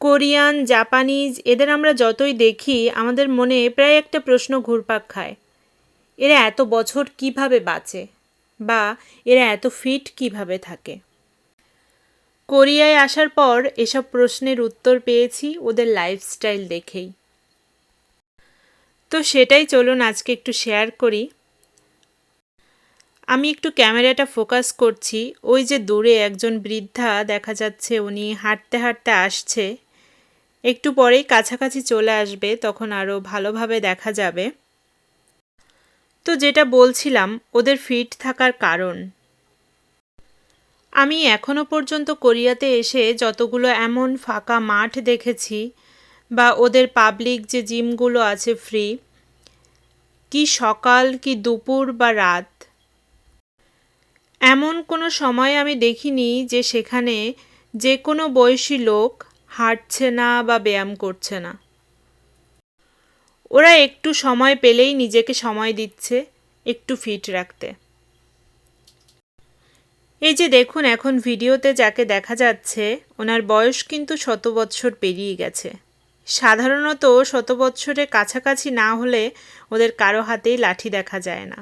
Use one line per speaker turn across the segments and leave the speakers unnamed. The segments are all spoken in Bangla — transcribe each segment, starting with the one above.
কোরিয়ান, জাপানিজ এদের আমরা যতই দেখি আমাদের মনে প্রায় একটা প্রশ্ন ঘুরপাক খায়, এরা এত বছর কিভাবে বাঁচে বা এরা এত ফিট কিভাবে থাকে। কোরিয়ায় আসার পর এসব প্রশ্নের উত্তর পেয়েছি ওদের লাইফস্টাইল দেখেই। তো সেটাই চলুন আজকে একটু শেয়ার করি। আমি একটু ক্যামেরাটা ফোকাস করছি, ওই যে দূরে একজন বৃদ্ধা দেখা যাচ্ছে, উনি হাঁটতে হাঁটতে আসছে, একটু পরেই কাছাকাছি চলে আসবে, তখন আরও ভালোভাবে দেখা যাবে। তো যেটা বলছিলাম ওদের ফিট থাকার কারণ, আমি এখনও পর্যন্ত কোরিয়াতে এসে যতগুলো এমন ফাঁকা মাঠ দেখেছি বা ওদের পাবলিক যে জিমগুলো আছে ফ্রি, কি সকাল কি দুপুর বা রাত, এমন কোনো সময় আমি দেখিনি যে সেখানে যে কোনো বয়সী লোক হাঁটছে না বা ব্যায়াম করছে না। ওরা একটু সময় পেলেই নিজেকে সময় দিচ্ছে একটু ফিট রাখতে। এই যে দেখুন এখন ভিডিওতে যাকে দেখা যাচ্ছে ওনার বয়স কিন্তু 100 বৎসর পেরিয়ে গেছে। সাধারণত 100 বৎসরের কাছাকাছি না হলে ওদের কারো হাতেই লাঠি দেখা যায় না।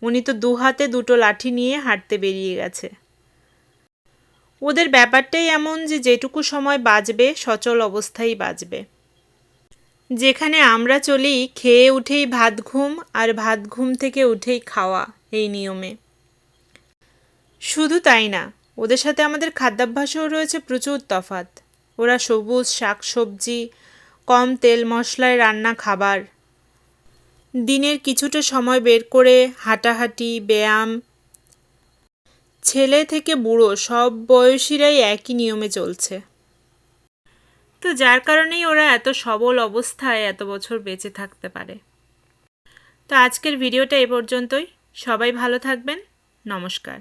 উনি তো 2 হাতে 2টো লাঠি নিয়ে হাঁটতে বেরিয়ে গেছে। ওদের ব্যাপারটাই এমন যে যেটুকু সময় বাঁচবে সচল অবস্থায় বাঁচবে। যেখানে আমরা চলি খেয়ে উঠেই ভাত ঘুম আর ভাত ঘুম থেকে উঠেই খাওয়া, এই নিয়মে। শুধু তাই না, ওদের সাথে আমাদের খাদ্যাভ্যাসেও রয়েছে প্রচুর তফাৎ। ওরা সবুজ শাকসবজি, কম তেল মশলায় রান্না খাবার, দিনের কিছুটা সময় বের করে হাঁটাহাঁটি, ব্যায়াম, ছেলে থেকে বুড়ো সব বয়সীরাই একই নিয়মে চলছে। তো যার কারণেই ওরা এত সবল অবস্থায় এত বছর বেঁচে থাকতে পারে। তো আজকের ভিডিওটা এ পর্যন্তই। সবাই ভালো থাকবেন। নমস্কার।